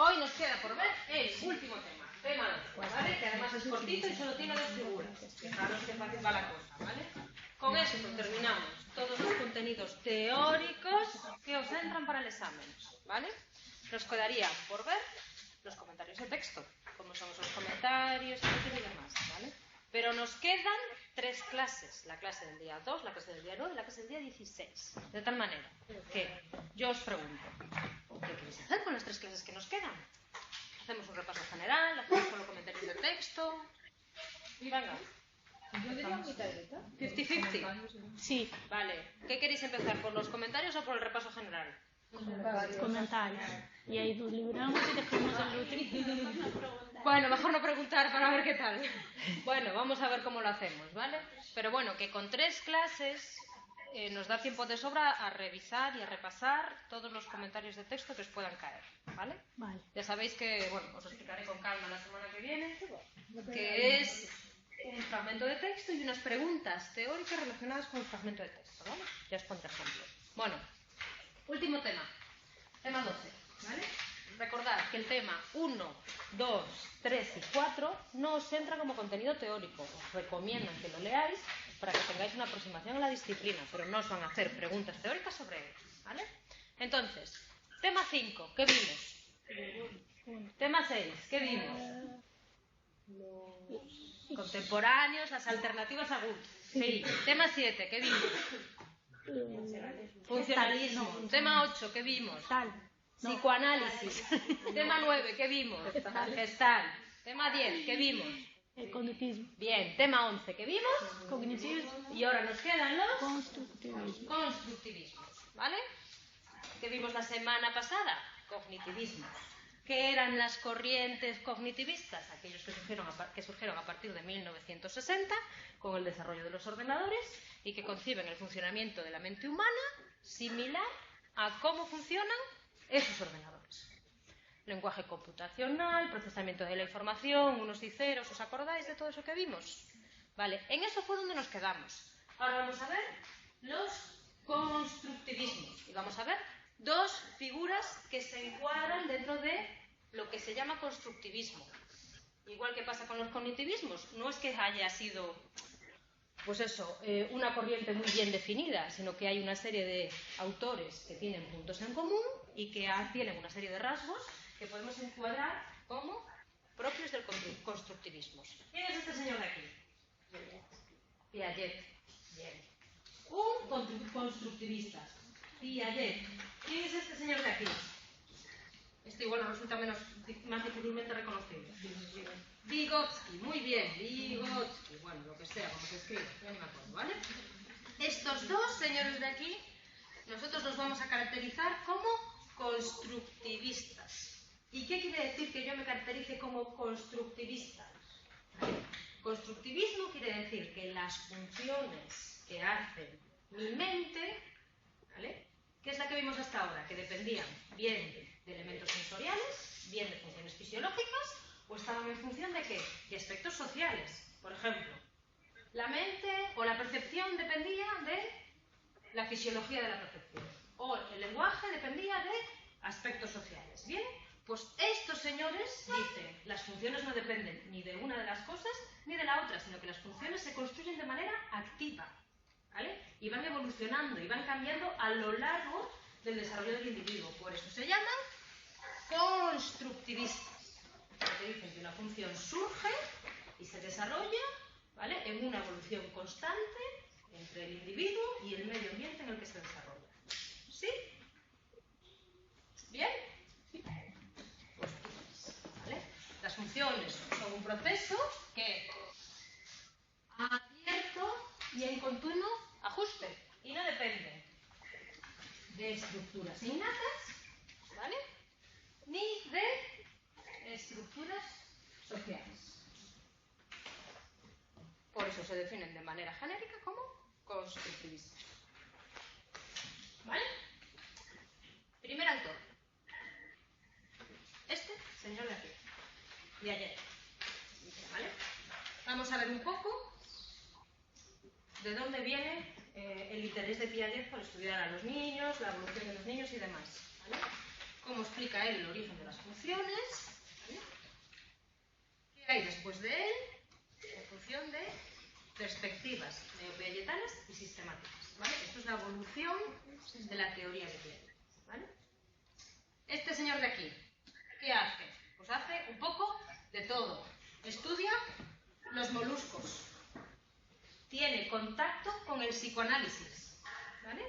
Hoy nos queda por ver el último tema, tema 2, ¿vale? Que además es cortito y solo tiene 2 figuras. Fijaros qué fácil va la cosa, ¿vale? Con esto terminamos todos los contenidos teóricos que os entran para el examen, ¿vale? Nos quedaría por ver los comentarios de texto, como son esos comentarios y demás, ¿vale? Pero nos quedan 3 clases, la clase del día 2, la clase del día 9 y la clase del día 16. De tal manera que yo os pregunto, ¿qué queréis hacer con las 3 clases que nos quedan? Hacemos un repaso general, hacemos con los comentarios de texto y venga. Yo diría mitad y mitad. 50-50. Sí, Vale. ¿Qué queréis empezar? ¿Por los comentarios o por el repaso general? comentarios. Y ahí nos libramos y dejamos el último. Bueno, mejor no preguntar para ver qué tal. Bueno, vamos a ver cómo lo hacemos, ¿vale? Pero bueno, que con 3 clases nos da tiempo de sobra a revisar y a repasar todos los comentarios de texto que os puedan caer, ¿vale? Vale. Ya sabéis que, bueno, os explicaré con calma la semana que viene, que es un fragmento de texto y unas preguntas teóricas relacionadas con el fragmento de texto, ¿vale? Ya os pondré ejemplos. Bueno, último tema, tema 12, ¿vale? Recordad que el tema 1, 2, 3 y 4 no os entra como contenido teórico. Os recomiendan que lo leáis para que tengáis una aproximación a la disciplina, pero no os van a hacer preguntas teóricas sobre él, ¿vale? Entonces, tema 5, ¿qué vimos? Tema 6, ¿qué vimos? Contemporáneos, las alternativas a Gut. Sí. Tema 7, ¿qué vimos? Funcionalismo. Tema 8, ¿qué vimos? Psicoanálisis. Tema 9, ¿qué vimos? Gestalt. Tema 10, ¿qué vimos? El cognitismo. Bien, tema 11, ¿qué vimos? Cognitivismo. Y ahora nos quedan los Constructivismo. constructivismos, ¿vale? ¿Qué vimos la semana pasada? Cognitivismo. ¿Qué eran las corrientes cognitivistas? Aquellos que surgieron a partir de 1960 con el desarrollo de los ordenadores y que conciben el funcionamiento de la mente humana similar a cómo funcionan esos ordenadores. Lenguaje computacional, procesamiento de la información, unos y ceros, ¿os acordáis de todo eso que vimos? Vale, en eso fue donde nos quedamos. Ahora vamos a ver los constructivismos y vamos a ver 2 figuras que se encuadran dentro de lo que se llama constructivismo. Igual que pasa con los cognitivismos, no es que haya sido, pues eso, una corriente muy bien definida, sino que hay una serie de autores que tienen puntos en común y que tienen una serie de rasgos que podemos encuadrar como propios del constructivismo. ¿Quién es este señor de aquí? Piaget. Bien. Un constructivista. Piaget. ¿Quién es este señor de aquí? Este igual nos resulta más difícilmente reconocible. Vygotsky. Muy bien. Vygotsky. Bueno, lo que sea, como se escribe. Ya ni me acuerdo, ¿vale? Estos 2 señores de aquí, nosotros los vamos a caracterizar como constructivistas. ¿Y qué quiere decir que yo me caracterice como constructivista? ¿Vale? Constructivismo quiere decir que las funciones que hace mi mente, ¿vale?, ¿qué es la que vimos hasta ahora? Que dependían bien de elementos sensoriales, bien de funciones fisiológicas, o estaban en función de ¿qué? De aspectos sociales. Por ejemplo, la mente o la percepción dependía de la fisiología de la percepción, o el lenguaje dependía de aspectos sociales. ¿Bien? Pues estos señores dicen, las funciones no dependen ni de una de las cosas ni de la otra, sino que las funciones se construyen de manera activa, ¿vale? Y van evolucionando y van cambiando a lo largo del desarrollo del individuo. Por eso se llaman constructivistas, porque dicen que una función surge y se desarrolla, ¿vale?, en una evolución constante entre el individuo y el medio ambiente en el que se desarrolla. ¿Sí? ¿Bien? Sí. ¿Vale? Las funciones son un proceso que abierto y en continuo ajuste y no depende de estructuras innatas, ¿vale?, ni de estructuras sociales. Por eso se definen de manera genérica como constructivistas. ¿Vale? Primer autor. Este señor de aquí. De ayer. ¿Vale? Vamos a ver un poco de dónde viene el interés de Piaget por estudiar a los niños, la evolución de los niños y demás. ¿Vale? cómo explica él el origen de las funciones, ¿vale? ¿Qué hay después de él? En función de perspectivas neopiagetanas y sistemáticas, ¿vale? Esto es la evolución de la teoría que tiene, ¿vale? Este señor de aquí, ¿qué hace? Pues hace un poco de todo. Estudia los moluscos. Tiene contacto con el psicoanálisis, ¿vale?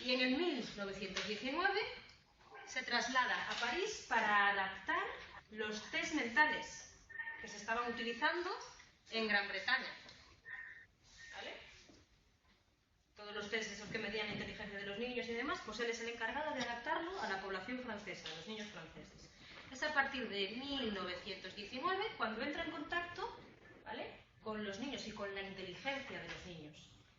Y en el 1919 se traslada a París para adaptar los test mentales que se estaban utilizando en Gran Bretaña, ¿vale? Todos los test esos que medían la inteligencia de los niños y demás, pues él es el encargado de adaptarlo a la población francesa, a los niños franceses. Es a partir de 1919 cuando entra en contacto, ¿vale?, con los niños y con la inteligencia de los niños.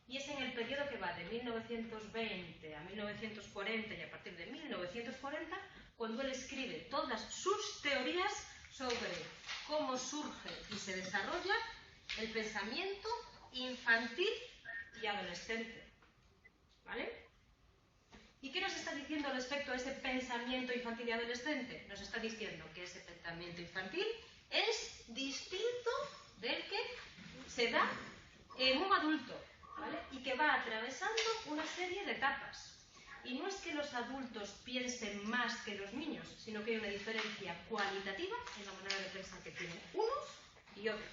Y es en el periodo que va de 1920 a 1940 y a partir de 1940 cuando él escribe todas sus teorías sobre cómo surge y se desarrolla el pensamiento infantil y adolescente, ¿vale? ¿Y qué nos está diciendo respecto a ese pensamiento infantil y adolescente? Nos está diciendo que ese pensamiento infantil es distinto del que se da en un adulto, ¿vale? Y que va atravesando una serie de etapas. Y no es que los adultos piensen más que los niños, sino que hay una diferencia cualitativa en la manera de pensar que tienen unos y otros.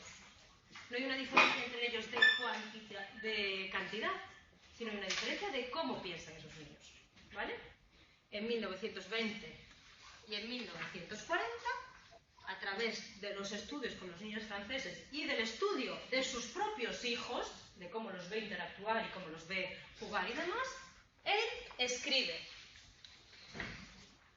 No hay una diferencia entre ellos de cantidad, sino hay una diferencia de cómo piensan esos niños, ¿vale? En 1920 y en 1940, a través de los estudios con los niños franceses y del estudio de sus propios hijos, de cómo los ve interactuar y cómo los ve jugar y demás, él escribe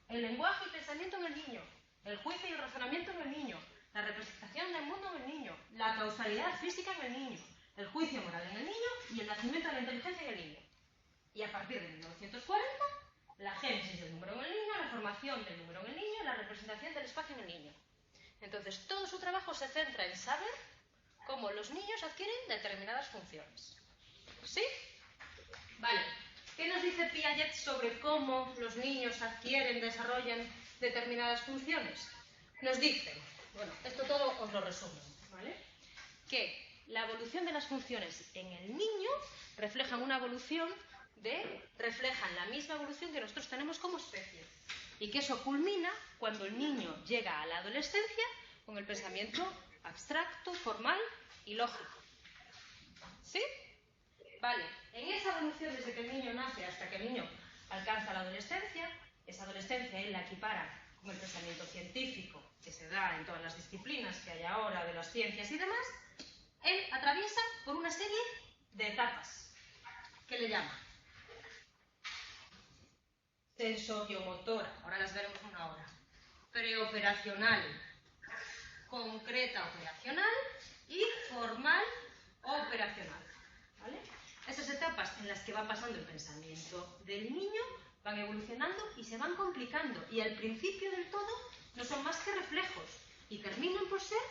el lenguaje y pensamiento en el niño, el juicio y el razonamiento en el niño, la representación del mundo en el niño, la causalidad física en el niño, el juicio moral en el niño y el nacimiento de la inteligencia en el niño. Y a partir de 1940, la génesis del número en el niño, la formación del número en el niño, la representación del espacio en el niño. Entonces, todo su trabajo se centra en saber cómo los niños adquieren determinadas funciones. ¿Sí? Vale. ¿Qué nos dice Piaget sobre cómo los niños adquieren, desarrollan determinadas funciones? Nos dice, bueno, esto todo os lo resumo, ¿vale? Que la evolución de las funciones en el niño reflejan una evolución reflejan la misma evolución que nosotros tenemos como especie. Y que eso culmina cuando el niño llega a la adolescencia con el pensamiento abstracto, formal y lógico. ¿Sí? Vale, en esa evolución desde que el niño nace hasta que el niño alcanza la adolescencia, esa adolescencia él la equipara con el pensamiento científico que se da en todas las disciplinas que hay ahora de las ciencias y demás, él atraviesa por una serie de etapas que le llama sensoriomotora, ahora las veremos una hora, preoperacional, concreta operacional y formal operacional, ¿vale? Esas etapas en las que va pasando el pensamiento del niño van evolucionando y se van complicando y al principio del todo no son más que reflejos y terminan por ser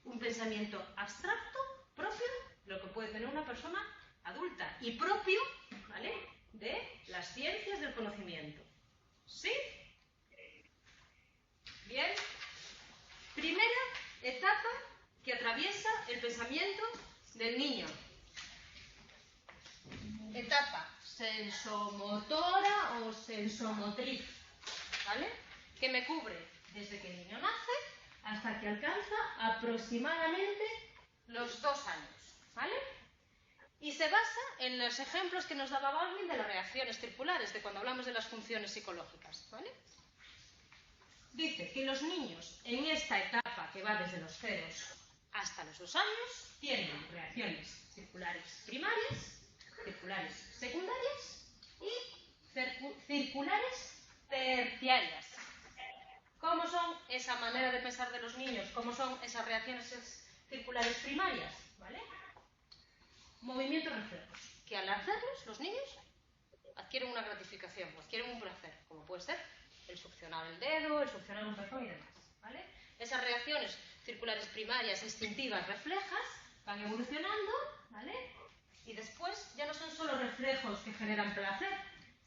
un pensamiento abstracto propio de lo que puede tener una persona adulta y propio, ¿vale?, de las ciencias del conocimiento. ¿Sí? Bien. Primera etapa que atraviesa el pensamiento del niño. Etapa sensomotora o sensomotriz, ¿vale? Que me cubre desde que el niño nace hasta que alcanza aproximadamente los 2 años, ¿vale? Y se basa en los ejemplos que nos daba Baldwin de las reacciones circulares, de cuando hablamos de las funciones psicológicas, ¿vale? Dice que los niños en esta etapa que va desde los 0 hasta los 2 años tienen reacciones circulares primarias, circulares secundarias y circulares terciarias. ¿Cómo son esa manera de pensar de los niños? ¿Cómo son esas reacciones circulares primarias? ¿Vale? Movimientos reflejos, que al hacerlos los niños adquieren una gratificación, adquieren un placer, como puede ser el succionar el dedo, el succionar un pezón y demás, ¿vale? Esas reacciones circulares primarias, instintivas, reflejas, van evolucionando, ¿vale? Y después ya no son solo reflejos que generan placer,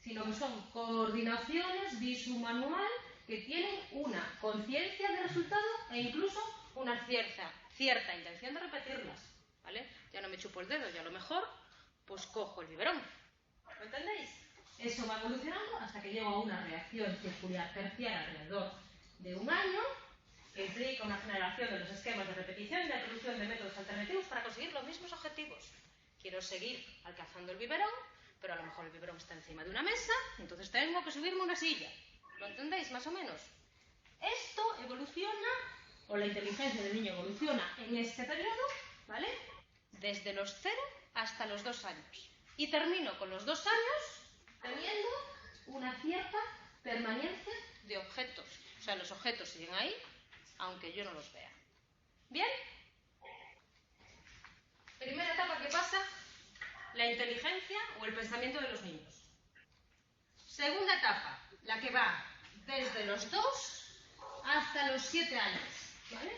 sino que son coordinaciones visu-manual que tienen una conciencia de resultado e incluso una cierta intención de repetirlas, ¿vale? Ya no me chupo el dedo y a lo mejor pues cojo el biberón. ¿Lo entendéis? Eso va evolucionando hasta que llego a una reacción circular terciaria alrededor de un año, que implica una generación de los esquemas de repetición y la introducción de métodos alternativos para conseguir los mismos objetivos. Quiero seguir alcanzando el biberón, pero a lo mejor el biberón está encima de una mesa, entonces tengo que subirme a una silla. ¿Lo entendéis, más o menos? Esto evoluciona, o la inteligencia del niño evoluciona en este periodo, ¿vale? Desde los 0 hasta los 2 años. Y termino con los 2 años teniendo una cierta permanencia de objetos. O sea, los objetos siguen ahí, aunque yo no los vea. ¿Bien? Primera etapa que pasa, la inteligencia o el pensamiento de los niños. Segunda etapa, la que va desde los 2 hasta los 7 años, ¿vale?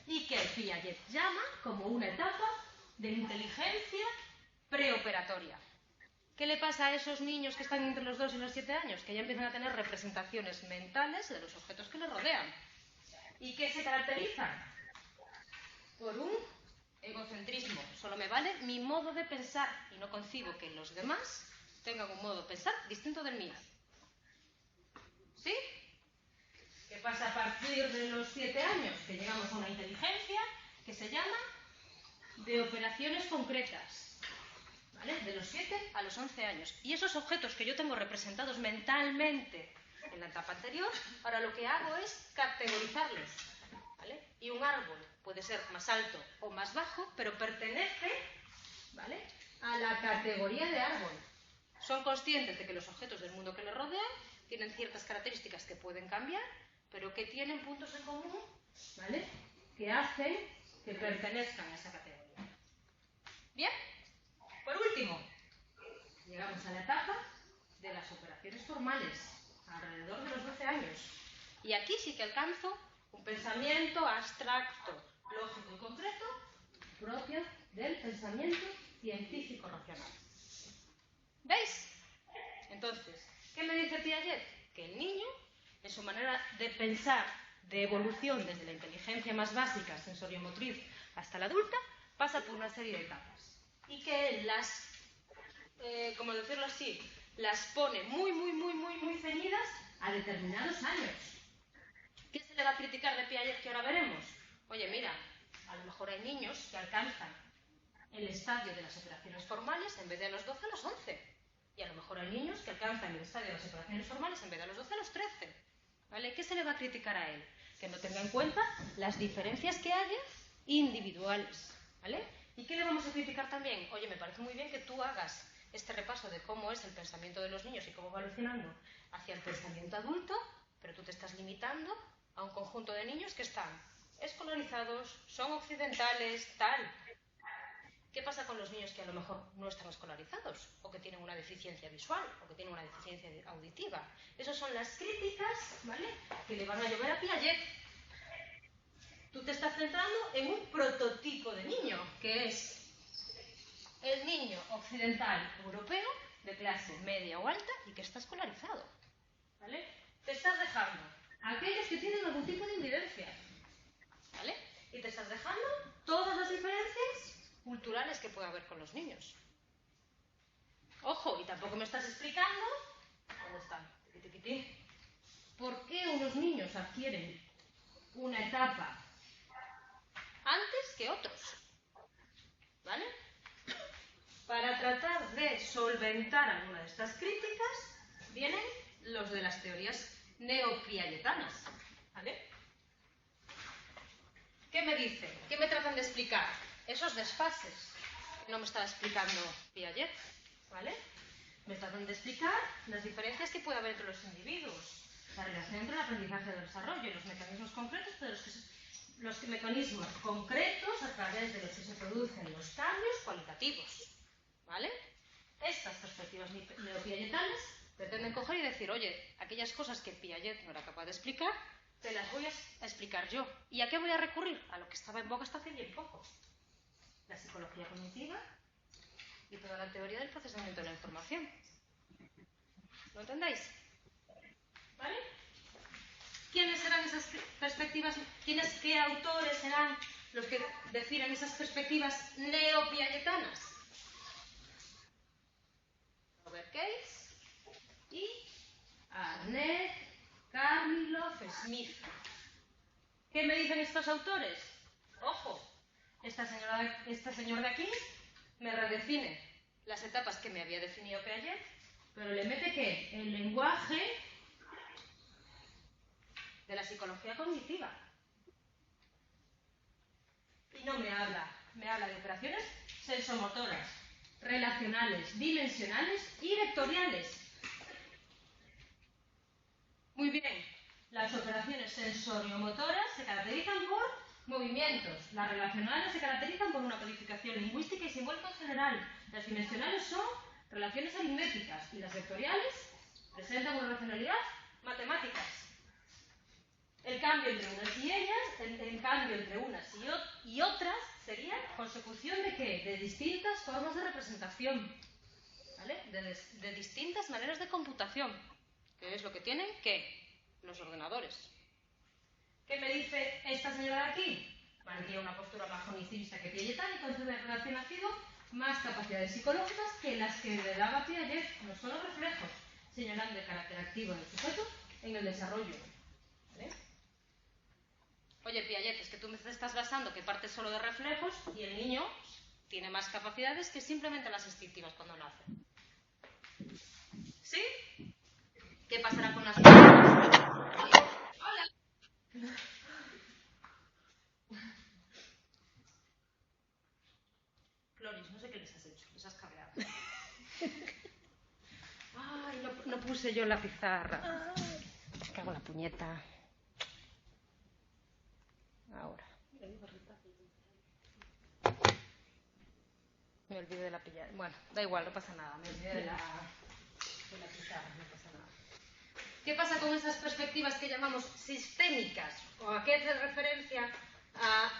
Y que Piaget llama como una etapa de inteligencia preoperatoria. ¿Qué le pasa a esos niños que están entre los 2 y los 7 años? Que ya empiezan a tener representaciones mentales de los objetos que les rodean. ¿Y qué se caracterizan? Por un egocentrismo. Solo me vale mi modo de pensar y no concibo que los demás tengan un modo de pensar distinto del mío. ¿Sí? ¿Qué pasa a partir de los 7 años? Que llegamos a una inteligencia que se llama de operaciones concretas. ¿Vale? De los 7 a los 11 años. Y esos objetos que yo tengo representados mentalmente en la etapa anterior, ahora lo que hago es categorizarlos. ¿Vale? Y un árbol puede ser más alto o más bajo, pero pertenece, ¿vale?, a la categoría de árbol. Son conscientes de que los objetos del mundo que les rodean tienen ciertas características que pueden cambiar, pero que tienen puntos en común, ¿vale?, que hacen que pertenezcan a esa categoría. ¿Bien? Por último, llegamos a la etapa de las operaciones formales, alrededor de los 12 años. Y aquí sí que alcanzo un pensamiento abstracto, lógico y concreto, propio del pensamiento científico-racional. ¿Veis? Entonces, ¿qué me dice Piaget? Que el niño, en su manera de pensar, de evolución desde la inteligencia más básica, sensoriomotriz, hasta la adulta, pasa por una serie de etapas. Y que él las, como decirlo así, las pone muy ceñidas a determinados años. ¿Qué se le va a criticar de Piaget que ahora veremos? Oye, mira, a lo mejor hay niños que alcanzan el estadio de las operaciones formales en vez de a los 12 a los 11. Y a lo mejor hay niños que alcanzan el estadio de las operaciones formales en vez de a los 12 a los 13. ¿Vale? ¿Qué se le va a criticar a él? Que no tenga en cuenta las diferencias que haya individuales. ¿Vale? ¿Y qué le vamos a criticar también? Oye, me parece muy bien que tú hagas este repaso de cómo es el pensamiento de los niños y cómo va evolucionando hacia el pensamiento adulto, pero tú te estás limitando a un conjunto de niños que están escolarizados, son occidentales, tal. ¿Qué pasa con los niños que a lo mejor no están escolarizados? O que tienen una deficiencia visual, o que tienen una deficiencia auditiva. Esas son las críticas, ¿vale?, que le van a llover a Piaget. Tú te estás centrando en un prototipo de niño, que es el niño occidental europeo, de clase media o alta, y que está escolarizado. ¿Vale? Te estás dejando a aquellos que tienen algún tipo de invidencia. ¿Vale? Y te estás dejando todas las diferencias culturales que puede haber con los niños. Ojo, y tampoco me estás explicando, ¿dónde están? ¿Por qué unos niños adquieren una etapa antes que otros? ¿Vale? Para tratar de solventar alguna de estas críticas, vienen los de las teorías neopiagetanas. ¿Vale? ¿Qué me dicen? ¿Qué me tratan de explicar? Esos desfases que no me estaba explicando Piaget. ¿Vale? Me tratan de explicar las diferencias que puede haber entre los individuos, la relación entre el aprendizaje y el desarrollo, los mecanismos concretos de los mecanismos concretos a través de los que se producen los cambios cualitativos. ¿Vale? Estas perspectivas neopiagetanas pretenden coger y decir, oye, aquellas cosas que Piaget no era capaz de explicar, te las voy a explicar yo. ¿Y a qué voy a recurrir? A lo que estaba en boga hasta hace bien poco. La psicología cognitiva y toda la teoría del procesamiento de la información. ¿Lo entendéis? ¿Vale? esas perspectivas, qué autores serán los que definan esas perspectivas neopiagetanas? Robert Case y Arnett Karlov Smith. ¿Qué me dicen estos autores? Ojo, este señor de aquí me redefine las etapas que me había definido Piaget, pero le mete ¿qué? El lenguaje de la psicología cognitiva. Y no me habla de operaciones sensomotoras, relacionales, dimensionales y vectoriales. Muy bien, las operaciones sensoriomotoras se caracterizan por movimientos, las relacionales se caracterizan por una codificación lingüística y simbólica en general, las dimensionales son relaciones aritméticas y las vectoriales presentan una racionalidad matemáticas. El cambio entre unas y ellas, el cambio entre unas y otras sería consecución de ¿qué? De distintas formas de representación, ¿vale? De distintas maneras de computación, que es lo que tienen ¿qué? Los ordenadores. ¿Qué me dice esta señora de aquí? Mantiene una postura más cognitivista que Piagetana y concede en relación nacido más capacidades psicológicas que las que le daba Piaget, no solo reflejos, señalando el carácter activo del sujeto en el desarrollo. ¿Vale? Oye, Piaget, es que tú me estás basando que parte solo de reflejos y el niño tiene más capacidades que simplemente las instintivas cuando nace. ¿Sí? ¿Qué pasará con las personas? ¡Hola! Cloris, no sé qué les has hecho, les has cabreado. Ay, no puse yo la pizarra. Me cago en la puñeta. Ahora. Me olvidé de la pillada. Bueno, da igual, no pasa nada. Me olvidé de la pizarra, no pasa nada. ¿Qué pasa con esas perspectivas que llamamos sistémicas? ¿O a qué hace referencia a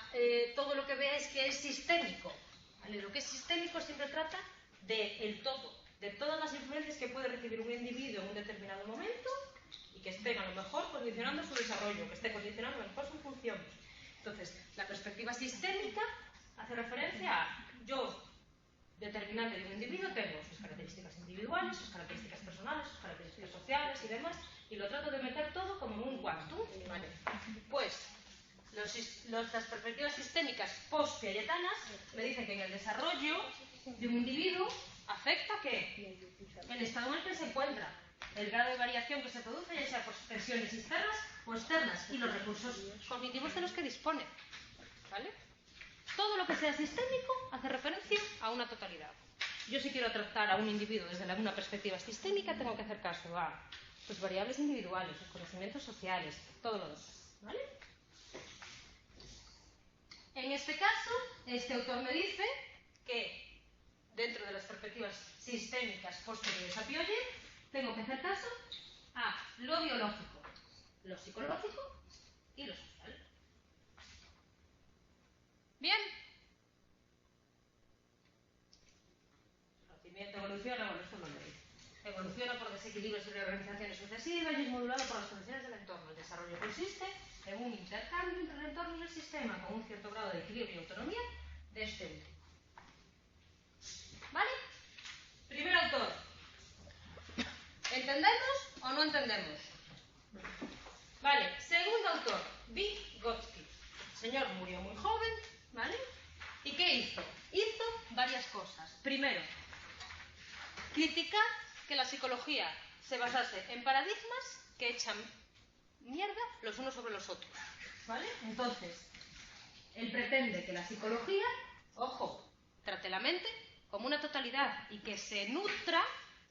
todo lo que veáis que es sistémico? ¿Vale? Lo que es sistémico siempre trata del todo, de todas las influencias que puede recibir un individuo en un determinado momento y que estén a lo mejor condicionando su desarrollo, que esté condicionando a lo mejor su función. Entonces, la perspectiva sistémica hace referencia a yo, determinante de un individuo, tengo sus características individuales, sus características personales, sus características sociales y demás, y lo trato de meter todo como en un quantum. ¿Vale? Pues las perspectivas sistémicas post-piagetanas me dicen que en el desarrollo de un individuo afecta ¿qué? El estado en el que se encuentra, el grado de variación que se produce, ya sea por tensiones externas o externas, y los recursos cognitivos de los que dispone. ¿Vale? Todo lo que sea sistémico hace referencia a una totalidad. Yo si quiero tratar a un individuo desde una perspectiva sistémica, tengo que hacer caso a sus variables individuales, sus conocimientos sociales, todo lo demás. ¿Vale? En este caso, este autor me dice que dentro de las perspectivas sistémicas posteriores a Piaget, tengo que hacer caso a lo biológico, lo psicológico y lo social. Bien. Conocimiento evoluciona, bueno, esto lo leí. Evoluciona por desequilibrios y reorganizaciones sucesivas y es modulado por las condiciones del entorno. El desarrollo consiste en un intercambio entre el entorno y el sistema con un cierto grado de equilibrio y autonomía de este último. ¿Vale? Primer autor. ¿Entendemos o no entendemos? Vale. Segundo autor. Vygotsky. El señor murió muy joven, ¿vale? ¿Y qué hizo? Hizo varias cosas. Primero, criticar que la psicología se basase en paradigmas que echan mierda los unos sobre los otros. ¿Vale? Entonces, él pretende que la psicología, ojo, trate la mente como una totalidad y que se nutra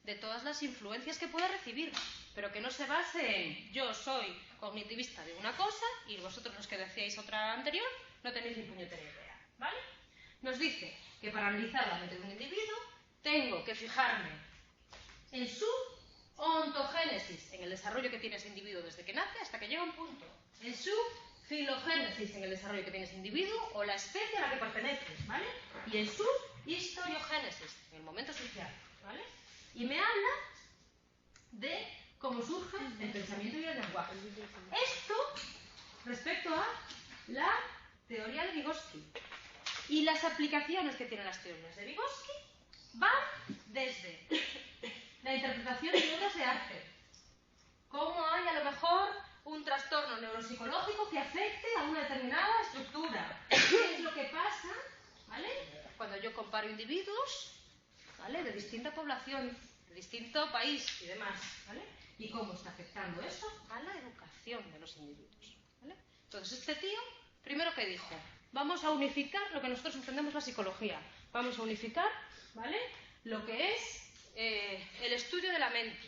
de todas las influencias que pueda recibir, pero que no se base en yo soy cognitivista de una cosa y vosotros los que decíais otra anterior no tenéis ni puñetera idea. ¿Vale? Nos dice que para analizar la mente de un individuo tengo que fijarme en su ontogénesis, en el desarrollo que tiene ese individuo desde que nace hasta que llega a un punto, en su filogénesis, en el desarrollo que tiene ese individuo o la especie a la que pertenece, ¿vale? Y en su historiogénesis, en el momento social, ¿vale? Y me habla de cómo surge el pensamiento y el lenguaje. Esto respecto a la teoría de Vygotsky. Y las aplicaciones que tienen las teorías de Vygotsky van desde la interpretación de obras de arte, cómo hay a lo mejor un trastorno neuropsicológico que afecte a una determinada estructura. ¿Qué es lo que pasa, ¿vale?, cuando yo comparo individuos, ¿vale?, de distinta población, de distinto país y demás, ¿vale?, y cómo está afectando eso a la educación de los individuos, ¿vale? Entonces este tío, primero que dijo, vamos a unificar lo que nosotros entendemos la psicología, vamos a unificar, ¿vale?, lo que es el estudio de la mente,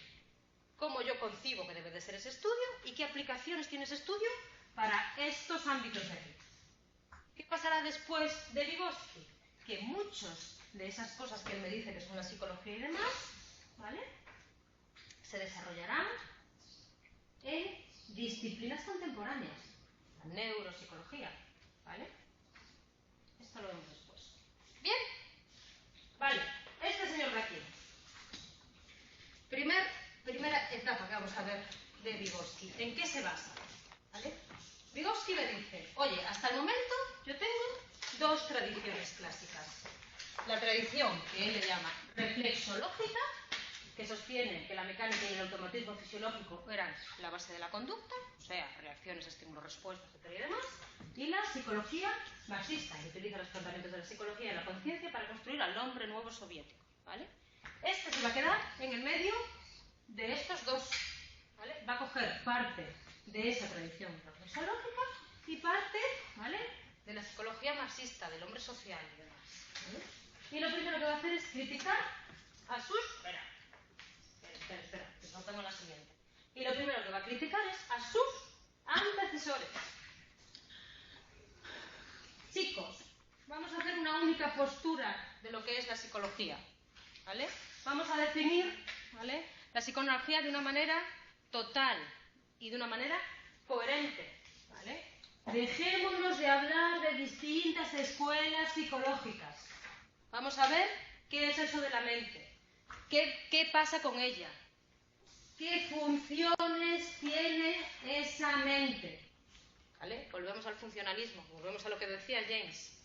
cómo yo concibo que debe de ser ese estudio y qué aplicaciones tiene ese estudio para estos ámbitos de aquí. ¿Qué pasará después de Vygotsky? Que muchas de esas cosas que él me dice que son la psicología y demás, ¿vale?, se desarrollarán en disciplinas contemporáneas, la neuropsicología, ¿vale? Esto lo vemos después. ¿Bien? Vale, este señor de aquí. Primera etapa que vamos a ver de Vygotsky. ¿En qué se basa? ¿Vale? Vygotsky me dice, oye, hasta el momento yo tengo dos tradiciones clásicas. La tradición que él le llama reflexológica, que sostiene que la mecánica y el automatismo fisiológico eran la base de la conducta, o sea, reacciones, estímulos, respuestas, etcétera y demás, y la psicología marxista, que utiliza los planteamientos de la psicología y la conciencia para construir al hombre nuevo soviético, ¿vale? Este se va a quedar en el medio de estos dos, ¿vale? Va a coger parte de esa tradición reflexológica y parte, ¿vale?, de la psicología marxista, del hombre social y demás, ¿vale? Y lo primero que va a hacer es criticar a sus... Espera, que no tengo la siguiente. Y lo primero que va a criticar es a sus antecesores. Chicos, vamos a hacer una única postura de lo que es la psicología, ¿vale? Vamos a definir, ¿vale?, la psicología de una manera total y de una manera coherente, ¿vale? Dejémonos de hablar de distintas escuelas psicológicas. Vamos a ver qué es eso de la mente, qué pasa con ella, qué funciones tiene esa mente, ¿vale? Volvemos al funcionalismo, volvemos a lo que decía James.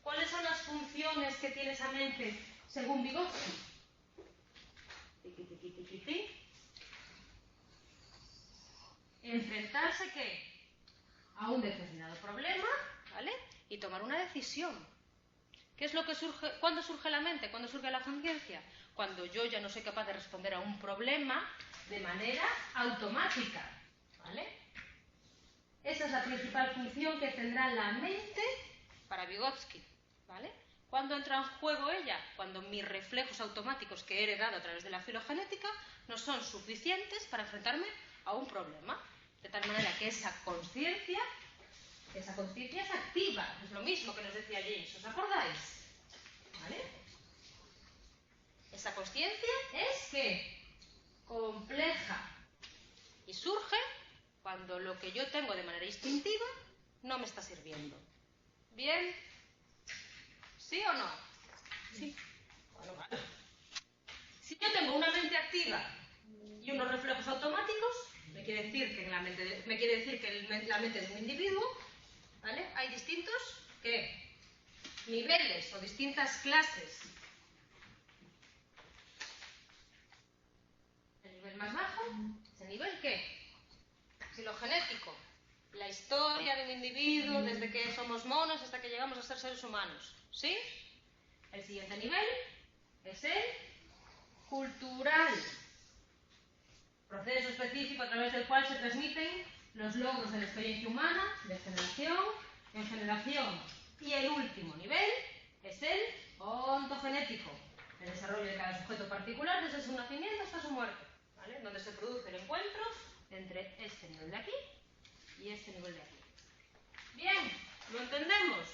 ¿Cuáles son las funciones que tiene esa mente según Vygotsky? Enfrentarse, ¿qué?, a un determinado problema, ¿vale?, y tomar una decisión. ¿Qué es lo que surge? ¿Cuándo surge la mente? ¿Cuándo surge la conciencia? Cuando yo ya no soy capaz de responder a un problema de manera automática, ¿vale? Esa es la principal función que tendrá la mente para Vygotsky, ¿vale? ¿Cuándo entra en juego ella? Cuando mis reflejos automáticos que he heredado a través de la filogenética no son suficientes para enfrentarme a un problema. De tal manera que esa conciencia es activa, es lo mismo que nos decía James, ¿os acordáis? ¿Vale? Esa conciencia es ¿qué? Compleja. Y surge cuando lo que yo tengo de manera instintiva no me está sirviendo. ¿Bien? ¿Sí o no? Sí. Bueno, vale. Si yo tengo una mente activa y unos reflejos automáticos, me quiere decir que en la mente de un individuo, ¿vale?, hay distintos ¿qué? Niveles o distintas clases. El nivel más bajo es el nivel ¿qué? Filogenético. La historia de un individuo desde que somos monos hasta que llegamos a ser seres humanos. ¿Sí? El siguiente nivel es el cultural. Proceso específico a través del cual se transmiten los logros de la experiencia humana de generación en generación. Y el último nivel es el ontogenético, el desarrollo de cada sujeto particular desde su nacimiento hasta su muerte, ¿vale?, donde se produce el encuentro entre este nivel de aquí y este nivel de aquí. Bien, ¿lo entendemos?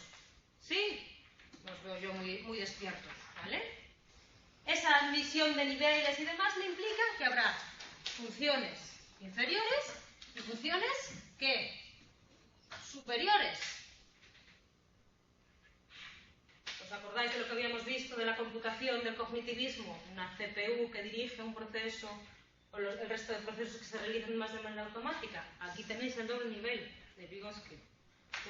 ¿Sí? Los veo yo muy despiertos, ¿vale? Esa admisión de niveles y demás me implica que habrá funciones inferiores y funciones ¿qué? Superiores. ¿Os acordáis de lo que habíamos visto de la computación, del cognitivismo? Una CPU que dirige un proceso o el resto de procesos que se realizan más de manera automática. Aquí tenéis el doble nivel de Vygotsky.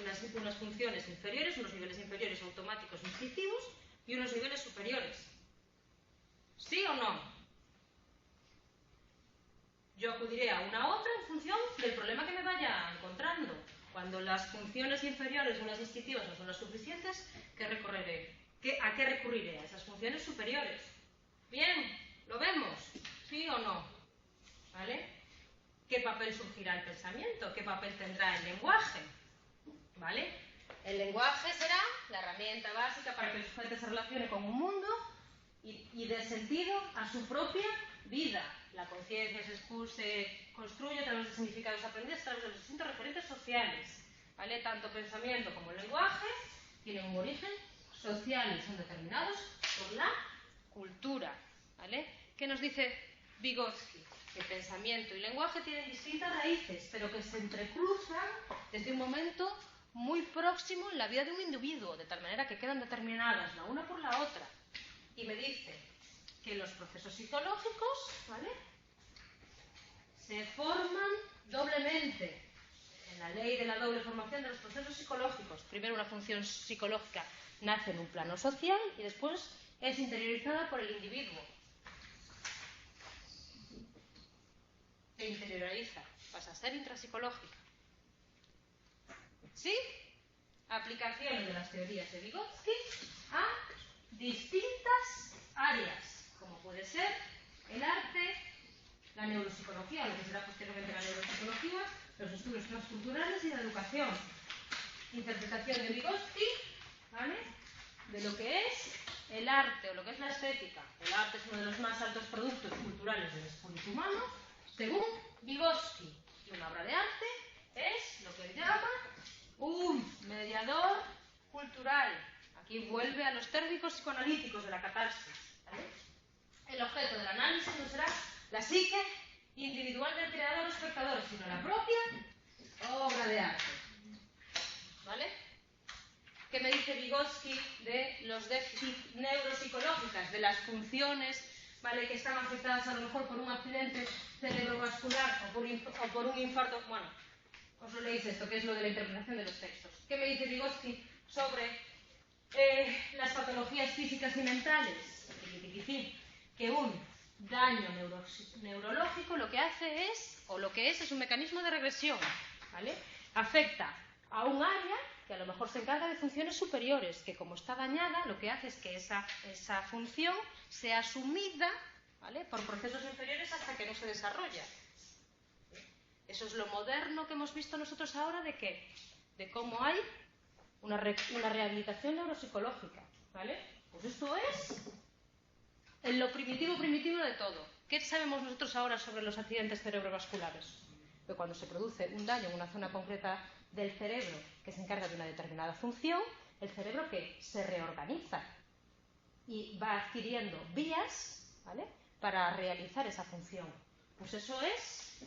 Unas funciones inferiores, unos niveles inferiores automáticos instintivos y unos niveles superiores. ¿Sí o no? Yo acudiré a una u otra en función del problema que me vaya encontrando. Cuando las funciones inferiores o las instintivas no son las suficientes, ¿qué recorreré? ¿A qué recurriré? A esas funciones superiores. Bien, ¿lo vemos? ¿Sí o no? ¿Vale? ¿Qué papel surgirá el pensamiento? ¿Qué papel tendrá el lenguaje? ¿Vale? El lenguaje será la herramienta básica para que el sujeto se relacione con un mundo y dé sentido a su propia vida. La conciencia se construye a través de significados aprendidos, a través de los distintos referentes sociales. ¿Vale? Tanto pensamiento como lenguaje tienen un origen social y son determinados por la cultura. ¿Vale? ¿Qué nos dice Vygotsky? Que pensamiento y lenguaje tienen distintas raíces, pero que se entrecruzan desde un momento muy próximo en la vida de un individuo, de tal manera que quedan determinadas la una por la otra. Y me dice que los procesos psicológicos, ¿vale?, se forman doblemente. En la ley de la doble formación de los procesos psicológicos, primero una función psicológica nace en un plano social y después es interiorizada por el individuo. Se interioriza, pasa a ser intrapsicológica. ¿Sí? Aplicaciones de las teorías de Vygotsky a distintas áreas, como puede ser el arte, la neuropsicología, lo que será posteriormente la neuropsicología, los estudios transculturales y la educación. Interpretación de Vygotsky, ¿vale?, de lo que es el arte o lo que es la estética. El arte es uno de los más altos productos culturales del espíritu humano, según Vygotsky. Y una obra de arte es lo que él llama un mediador cultural. Aquí vuelve a los térmicos psicoanalíticos de la catarsis, ¿vale? El objeto del análisis no será la psique individual del creador o espectador, sino la propia obra de arte. ¿Vale? ¿Qué me dice Vygotsky de los déficits neuropsicológicos, de las funciones, ¿vale?, que están afectadas a lo mejor por un accidente cerebrovascular o por un infarto? Bueno, os lo leéis esto, que es lo de la interpretación de los textos. ¿Qué me dice Vygotsky sobre las patologías físicas y mentales? Que un daño neurológico lo que hace es, o lo que es un mecanismo de regresión, ¿vale? Afecta a un área que a lo mejor se encarga de funciones superiores, que como está dañada, lo que hace es que esa función sea asumida, ¿vale?, por procesos inferiores hasta que no se desarrolla. Eso es lo moderno que hemos visto nosotros ahora de qué, de cómo hay una rehabilitación neuropsicológica, ¿vale? Pues esto es en lo primitivo de todo. ¿Qué sabemos nosotros ahora sobre los accidentes cerebrovasculares? Que cuando se produce un daño en una zona concreta del cerebro que se encarga de una determinada función, el cerebro que se reorganiza y va adquiriendo vías, ¿vale?, para realizar esa función. Pues eso es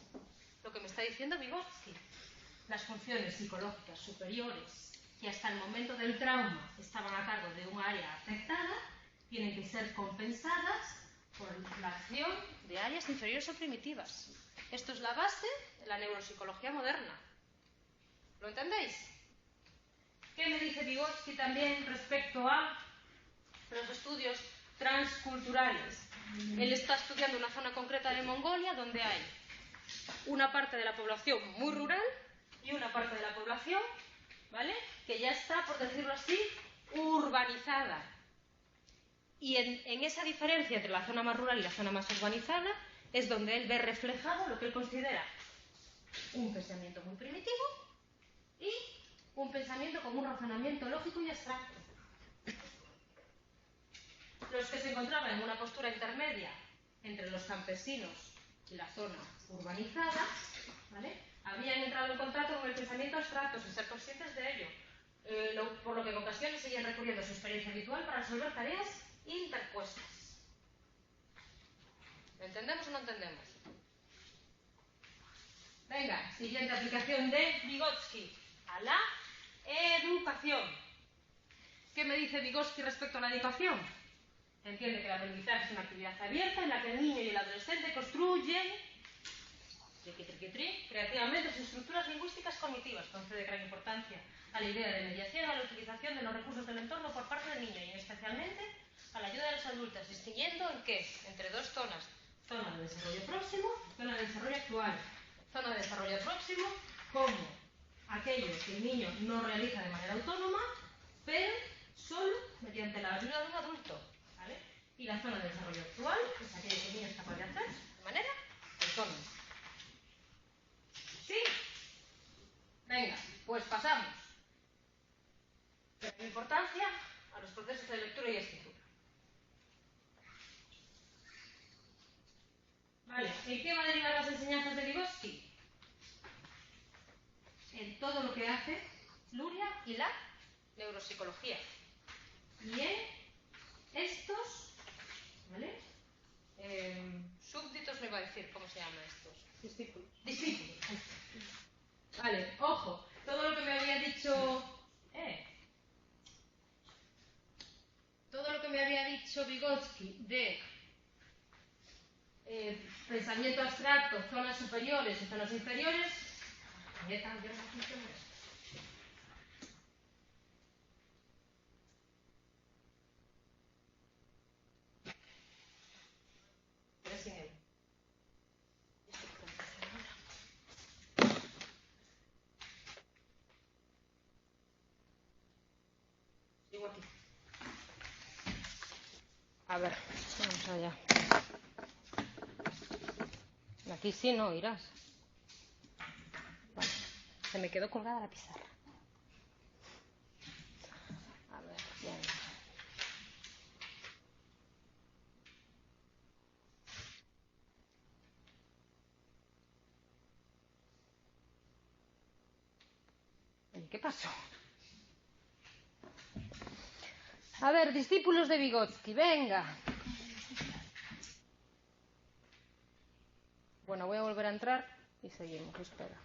lo que me está diciendo Vygotsky. Las funciones psicológicas superiores que hasta el momento del trauma estaban a cargo de un área afectada tienen que ser compensadas por la acción de áreas inferiores o primitivas. Esto es la base de la neuropsicología moderna. ¿Lo entendéis? ¿Qué me dice Vygotsky también respecto a los estudios transculturales? Él está estudiando una zona concreta de Mongolia donde hay una parte de la población muy rural y una parte de la población, ¿vale?, que ya está, por decirlo así, urbanizada. Y en esa diferencia entre la zona más rural y la zona más urbanizada es donde él ve reflejado lo que él considera un pensamiento muy primitivo y un pensamiento con un razonamiento lógico y abstracto. Los que se encontraban en una postura intermedia entre los campesinos y la zona urbanizada, ¿vale?, habían entrado en contacto con el pensamiento abstracto sin ser conscientes de ello, por lo que en ocasiones seguían recurriendo a su experiencia habitual para resolver tareas interpuestas. ¿Lo entendemos o no entendemos? Venga, siguiente aplicación de Vygotsky a la educación. ¿Qué me dice Vygotsky respecto a la educación? Entiende que el aprendizaje es una actividad abierta en la que el niño y el adolescente construyen creativamente sus estructuras lingüísticas cognitivas, concede gran importancia a la idea de mediación, a la utilización de los recursos del entorno por parte del niño y especialmente a la ayuda de los adultos, distinguiendo en qué, entre dos zonas, zona de desarrollo próximo, zona de desarrollo actual. Zona de desarrollo próximo como aquello que el niño no realiza de manera autónoma, pero solo mediante la ayuda de un adulto, ¿vale? Y la zona de desarrollo actual es aquello que el niño es capaz de hacer de manera autónoma. ¿Sí? Venga, pues pasamos. Pero importancia a los procesos de lectura y escritura. Vale, ¿en qué van a derivar las enseñanzas de Vygotsky? En todo lo que hace Luria y la neuropsicología. Y en estos, ¿vale? Súbditos me va a decir, ¿cómo se llaman estos? Discípulos. Discípulos. Vale, ojo, todo lo que me había dicho... todo lo que me había dicho Vygotsky de pensamiento abstracto, zonas superiores y zonas inferiores, yo no funciono esto. Sigo aquí. A ver, vamos allá. Aquí sí no irás. Vale. Se me quedó colgada la pizarra. A ver, bien. ¿Qué pasó? A ver, discípulos de Vygotsky, venga. Bueno, voy a volver a entrar y seguimos, espera.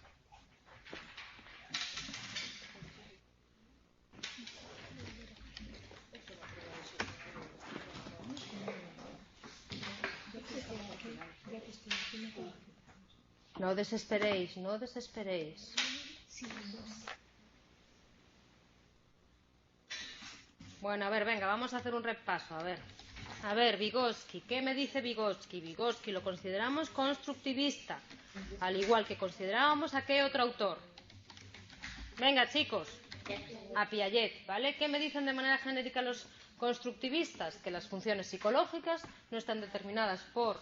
No desesperéis, no desesperéis. Bueno, a ver, venga, vamos a hacer un repaso, A ver, Vygotsky, ¿qué me dice Vygotsky? Vygotsky lo consideramos constructivista, al igual que considerábamos a qué otro autor. Venga, chicos, a Piaget, ¿vale? ¿Qué me dicen de manera genérica los constructivistas? Que las funciones psicológicas no están determinadas por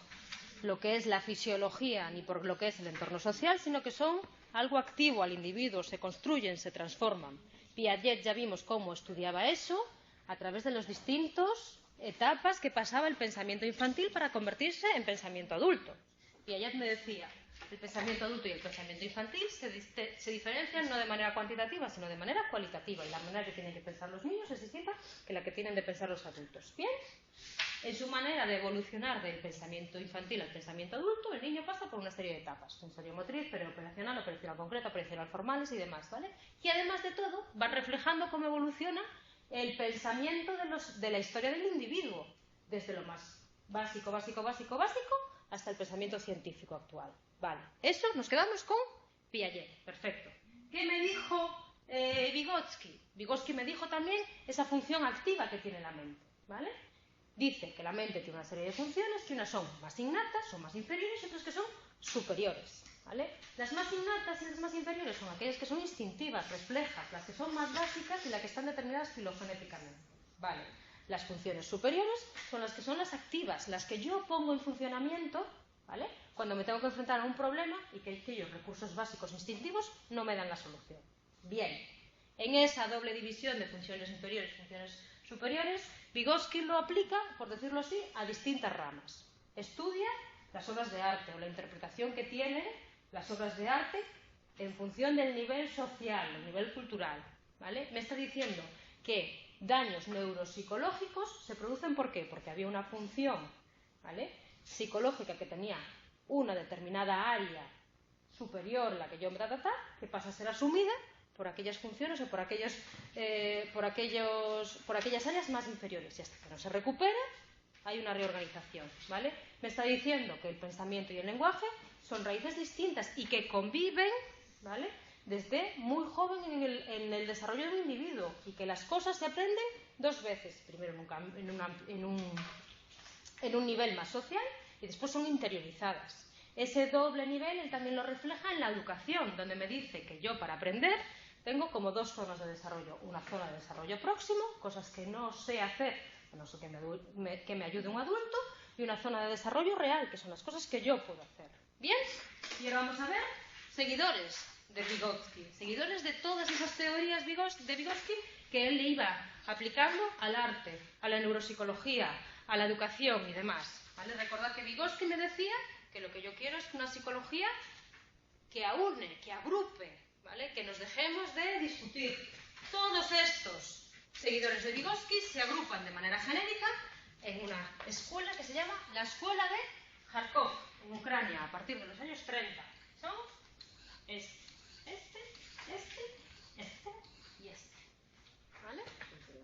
lo que es la fisiología ni por lo que es el entorno social, sino que son algo activo al individuo, se construyen, se transforman. Piaget ya vimos cómo estudiaba eso a través de las distintas etapas que pasaba el pensamiento infantil para convertirse en pensamiento adulto. Piaget me decía, el pensamiento adulto y el pensamiento infantil se diferencian no de manera cuantitativa, sino de manera cualitativa, y la manera que tienen que pensar los niños es distinta que la que tienen de pensar los adultos. ¿Bien? En su manera de evolucionar del pensamiento infantil al pensamiento adulto, el niño pasa por una serie de etapas: sensorio-motriz, preoperacional, operacional concreta, operacional formales y demás, ¿vale? Y además de todo, van reflejando cómo evoluciona el pensamiento de la historia del individuo, desde lo más básico, hasta el pensamiento científico actual. Vale, eso nos quedamos con Piaget, perfecto. ¿Qué me dijo Vygotsky? Vygotsky me dijo también esa función activa que tiene la mente, ¿vale? Dice que la mente tiene una serie de funciones, que unas son más innatas, son más inferiores, y otras que son superiores, ¿vale? Las más innatas y las más inferiores son aquellas que son instintivas, reflejas, las que son más básicas y las que están determinadas filogenéticamente, ¿vale? Las funciones superiores son las activas, las que yo pongo en funcionamiento, ¿vale? Cuando me tengo que enfrentar a un problema y que aquellos recursos básicos instintivos no me dan la solución. Bien, en esa doble división de funciones inferiores y funciones superiores, Vygotsky lo aplica, por decirlo así, a distintas ramas. Estudia las obras de arte o la interpretación que tienen las obras de arte en función del nivel social, el nivel cultural, ¿vale? Me está diciendo que daños neuropsicológicos se producen ¿por qué? Porque había una función, ¿vale?, psicológica que tenía una determinada área superior, la que yo me que pasa a ser asumida por aquellas funciones o por aquellas áreas más inferiores, y hasta que no se recupera hay una reorganización, ¿vale? Me está diciendo que el pensamiento y el lenguaje son raíces distintas y que conviven, ¿vale?, desde muy joven en el desarrollo de un individuo, y que las cosas se aprenden dos veces, primero en un nivel más social y después son interiorizadas. Ese doble nivel él también lo refleja en la educación, donde me dice que yo para aprender tengo como dos zonas de desarrollo. Una zona de desarrollo próximo, cosas que no sé hacer, no sé que me ayude un adulto, y una zona de desarrollo real, que son las cosas que yo puedo hacer. ¿Bien? Y ahora vamos a ver seguidores de Vygotsky, seguidores de todas esas teorías de Vygotsky que él le iba aplicando al arte, a la neuropsicología, a la educación y demás. ¿Vale? Recordad que Vygotsky me decía que lo que yo quiero es una psicología que aúne, que agrupe, ¿vale?, que nos dejemos de discutir. Todos estos seguidores de Vygotsky se agrupan de manera genérica en una escuela que se llama la Escuela de Kharkov, en Ucrania, a partir de los años 30. Son este y este. ¿Vale?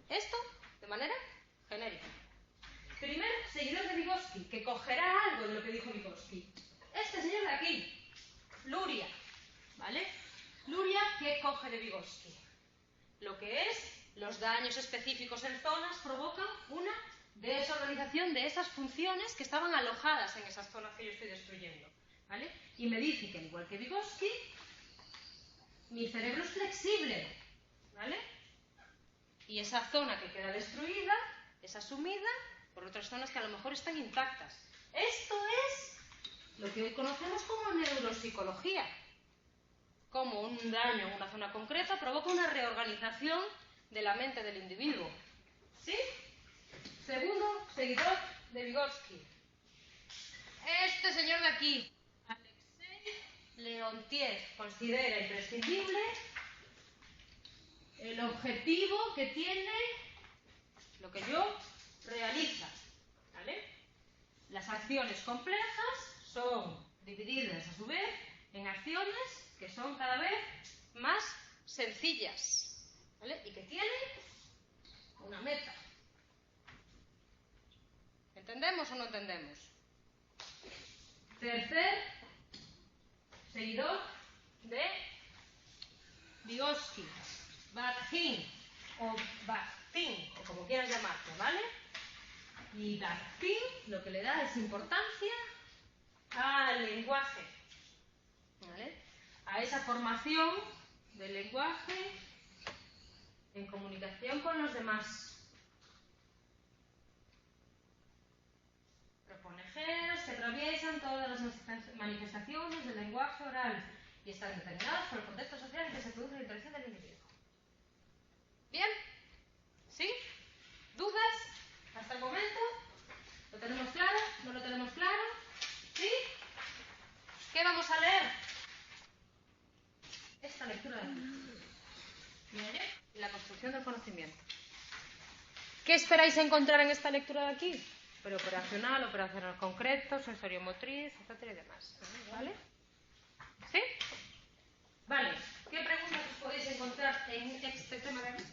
Esto de manera genérica. Primer seguidor de Vygotsky, que cogerá algo de lo que dijo Vygotsky. Este señor de aquí, Luria. ¿Vale? Luria, ¿qué coge de Vygotsky? Lo que es los daños específicos en zonas provocan una desorganización de esas funciones que estaban alojadas en esas zonas que yo estoy destruyendo. ¿Vale? Y me dice que, al igual que Vygotsky, mi cerebro es flexible. ¿Vale? Y esa zona que queda destruida es asumida por otras zonas que a lo mejor están intactas. Esto es lo que hoy conocemos como neuropsicología. Como un daño en una zona concreta provoca una reorganización de la mente del individuo. ¿Sí? Segundo seguidor de Vygotsky. Este señor de aquí, Alexei Leontiev, considera imprescindible el objetivo que tiene lo que yo realiza. ¿Vale? Las acciones complejas son divididas a su vez en acciones que son cada vez más sencillas, ¿vale?, y que tienen una meta. ¿Entendemos o no entendemos? Tercer seguidor de Vygotsky, Bakhtin, o como quieras llamarlo, ¿vale? Y Bakhtin lo que le da es importancia al lenguaje, ¿vale?, a esa formación del lenguaje en comunicación con los demás. Propone géneros que atraviesan todas las manifestaciones del lenguaje oral y están determinados por el contexto social en que se produce la interacción del individuo. ¿Bien? ¿Sí? ¿Dudas? ¿Hasta el momento? ¿Lo tenemos claro? ¿No lo tenemos claro? ¿Sí? ¿Qué vamos a leer? Esta lectura de aquí. La construcción del conocimiento. ¿Qué esperáis encontrar en esta lectura de aquí? Preoperacional, operacional concreto, sensoriomotriz, etcétera y demás. ¿Vale? ¿Sí? Vale. ¿Qué preguntas os podéis encontrar en este tema de aquí?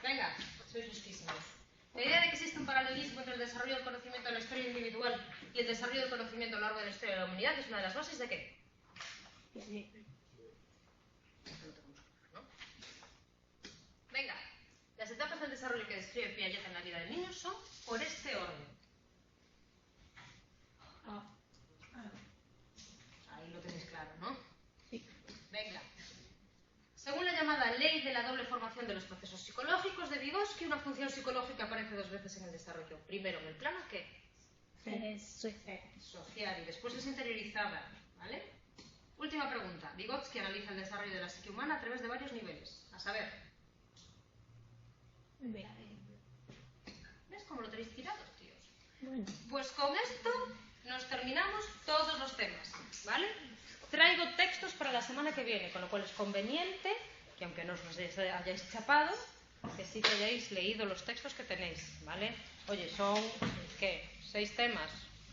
Venga, sois listísimos. La idea de que existe un paralelismo entre el desarrollo del conocimiento de la historia individual y el desarrollo del conocimiento a lo largo de la historia de la humanidad es una de las bases de ¿qué? Sí. Venga, las etapas del desarrollo que describe Piaget en la vida del niño son por este orden. Ahí lo tenéis claro, ¿no? Sí. Venga. Según la llamada ley de la doble formación de los procesos psicológicos de Vygotsky, una función psicológica aparece dos veces en el desarrollo. Primero en el plano ¿qué? Social, y después es interiorizada, ¿vale? Última pregunta. Vygotsky analiza el desarrollo de la psique humana a través de varios niveles. A saber, ¿ves cómo lo tenéis tirados, tíos? Bueno. Pues con esto nos terminamos todos los temas, ¿vale? Traigo textos para la semana que viene, con lo cual es conveniente que, aunque no os los hayáis chapado, que sí que hayáis leído los textos que tenéis, ¿vale? Oye, son, ¿qué? 6 temas,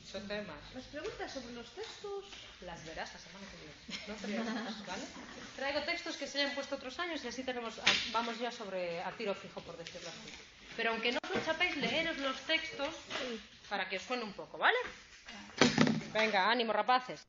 8 temas. Las preguntas sobre los textos las verás la semana que viene, no preguntas, ¿vale? Traigo textos que se hayan puesto otros años y así vamos ya a tiro fijo, por decirlo así. Pero aunque no os lo chapéis, leeros los textos para que os suene un poco, ¿vale? Venga, ánimo, rapaces.